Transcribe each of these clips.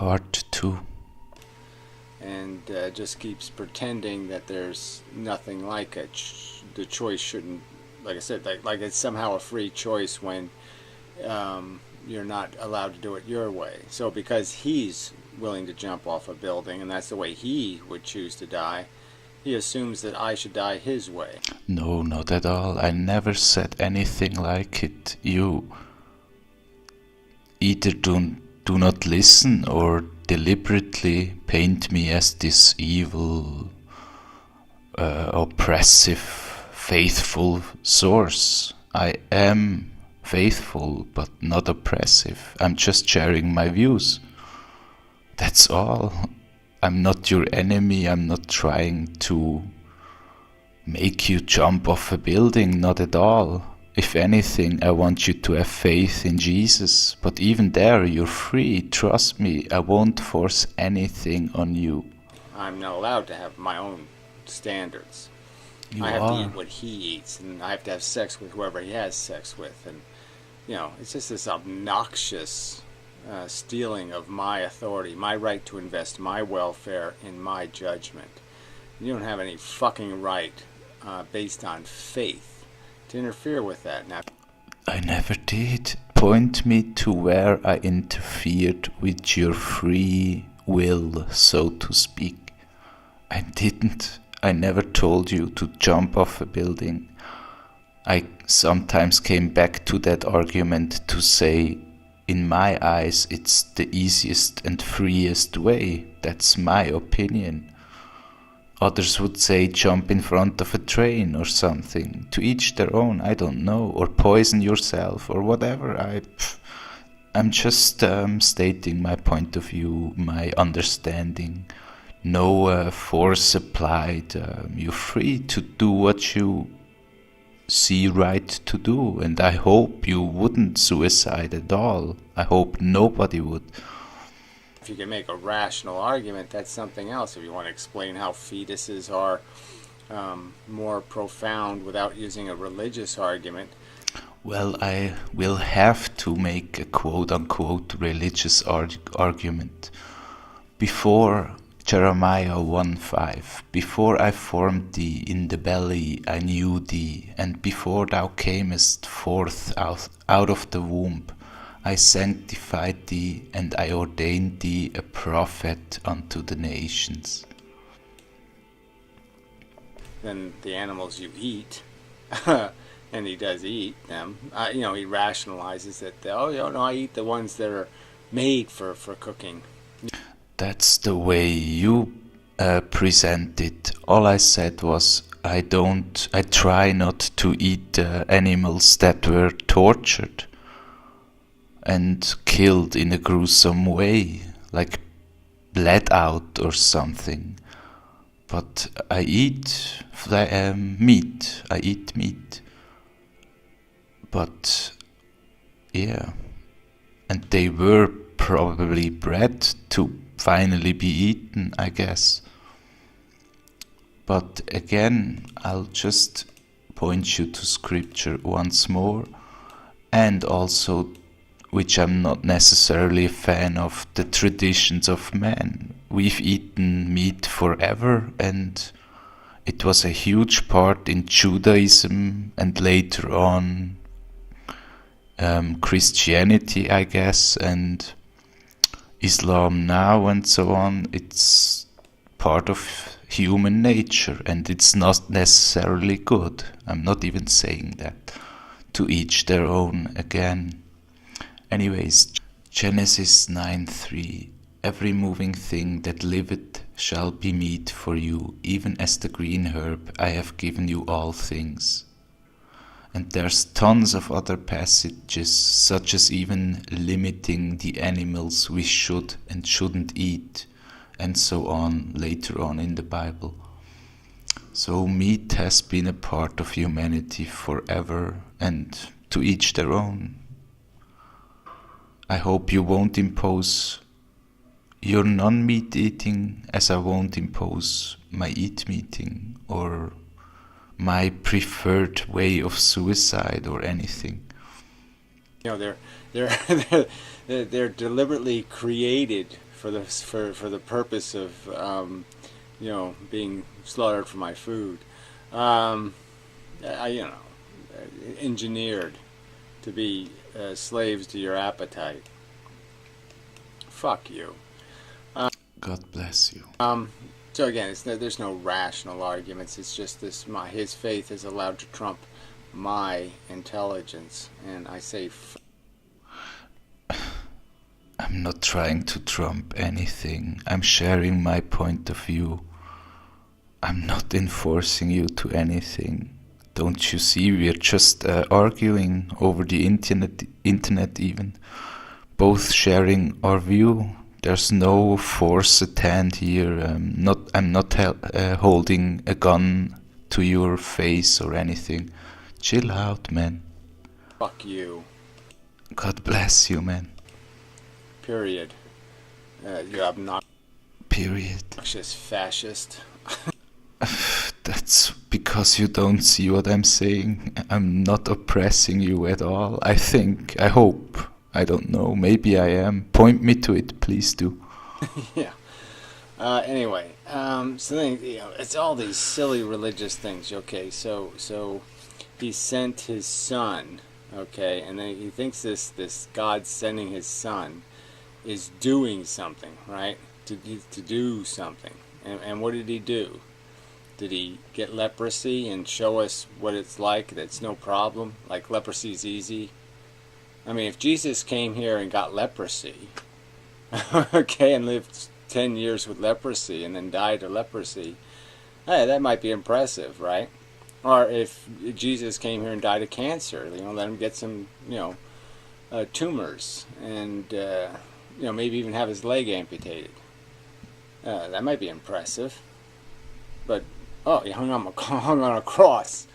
Part 2. And just keeps pretending that there's nothing like it. The choice shouldn't, like I said, like it's somehow a free choice when you're not allowed to do it your way. So because he's willing to jump off a building and that's the way he would choose to die, he assumes that I should die his way. No, not at all. I never said anything like it. You either do not listen or deliberately paint me as this evil, oppressive, faithful source. I am faithful, but not oppressive. I'm just sharing my views. That's all. I'm not your enemy. I'm not trying to make you jump off a building, not at all. If anything, I want you to have faith in Jesus. But even there, you're free. Trust me, I won't force anything on you. I'm not allowed to have my own standards. I have to eat what he eats, and I have to have sex with whoever he has sex with. And, it's just this obnoxious stealing of my authority, my right to invest my welfare in my judgment. You don't have any fucking right, based on faith, to interfere with that. Now, I never did. Point me to where I interfered with your free will, so to speak. I didn't. I never told you to jump off a building. I sometimes came back to that argument to say, in my eyes, it's the easiest and freest way. That's my opinion. Others would say jump in front of a train or something. To each their own, I don't know. Or poison yourself or whatever. I'm just stating my point of view, my understanding. No force applied. You're free to do what you see right to do, and I hope you wouldn't suicide at all. I hope nobody would. If you can make a rational argument, that's something else. If you want to explain how fetuses are more profound without using a religious argument. Well, I will have to make a quote-unquote religious argument. Before Jeremiah 1:5, before I formed thee in the belly I knew thee, and before thou camest forth out of the womb, I sanctified thee, and I ordained thee a prophet unto the nations. Then the animals you eat, and he does eat them, he rationalizes that, I eat the ones that are made for cooking. That's the way you present it. All I said was I try not to eat animals that were tortured and killed in a gruesome way, like bled out or something. But I eat meat. I eat meat. But yeah, and they were probably bred to finally be eaten, I guess. But again, I'll just point you to scripture once more, and also, which I'm not necessarily a fan of, the traditions of man. We've eaten meat forever, and it was a huge part in Judaism and later on Christianity, I guess, and Islam now and so on. It's part of human nature, and it's not necessarily good. I'm not even saying that. To each their own again. Anyways, Genesis 9:3. Every moving thing that liveth shall be meat for you, even as the green herb I have given you all things. And there's tons of other passages, such as even limiting the animals we should and shouldn't eat, and so on, later on in the Bible. So meat has been a part of humanity forever, and to each their own. I hope you won't impose your non-meat eating as I won't impose my eat-meating or my preferred way of suicide or anything. They're deliberately created for the purpose of being slaughtered for my food. Engineered to be slaves to your appetite. Fuck you. God bless you. So again, there's no rational arguments. It's just his faith is allowed to trump my intelligence, and I say. I'm not trying to trump anything. I'm sharing my point of view. I'm not enforcing you to anything. Don't you see? We're just arguing over the internet even. Both sharing our view. There's no force at hand here. I'm not holding a gun to your face or anything. Chill out, man. Fuck you. God bless you, man. Period. You obnoxious. Period. Obnoxious fascist. That's because you don't see what I'm saying. I'm not oppressing you at all. I hope. I don't know. Maybe I am. Point me to it, please do. Yeah. Anyway, so then, it's all these silly religious things. Okay, so he sent his son. Okay, and then he thinks this God sending his son is doing something, right? To do something. And what did he do? Did he get leprosy and show us what it's like? That's no problem. Like leprosy's easy. I mean, if Jesus came here and got leprosy, okay, and lived 10 years with leprosy and then died of leprosy, hey, that might be impressive, right? Or if Jesus came here and died of cancer, let him get some, tumors and, maybe even have his leg amputated. That might be impressive. But, he hung on a cross,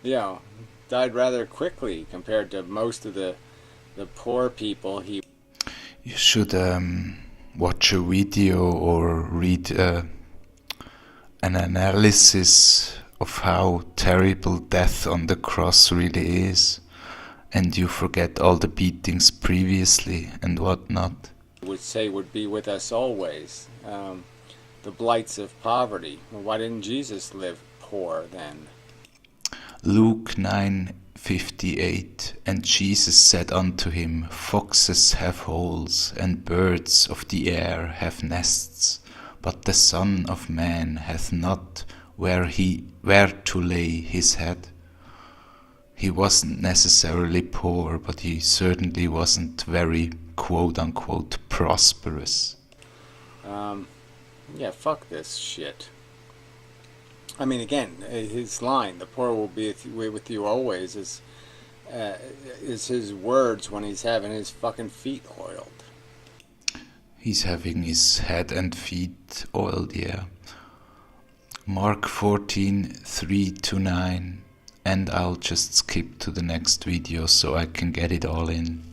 died rather quickly compared to most of the poor people. You should watch a video or read an analysis of how terrible death on the cross really is, and you forget all the beatings previously and whatnot. Would say would be with us always. The blights of poverty. Well, why didn't Jesus live poor then? Luke 9:58. And Jesus said unto him, Foxes have holes, and birds of the air have nests, but the Son of Man hath not where to lay his head. He wasn't necessarily poor, but he certainly wasn't very quote-unquote prosperous. Yeah, fuck this shit. I mean, again, his line, the poor will be with you always, is his words when he's having his fucking feet oiled. He's having his head and feet oiled, yeah. Mark 14:3-9, and I'll just skip to the next video so I can get it all in.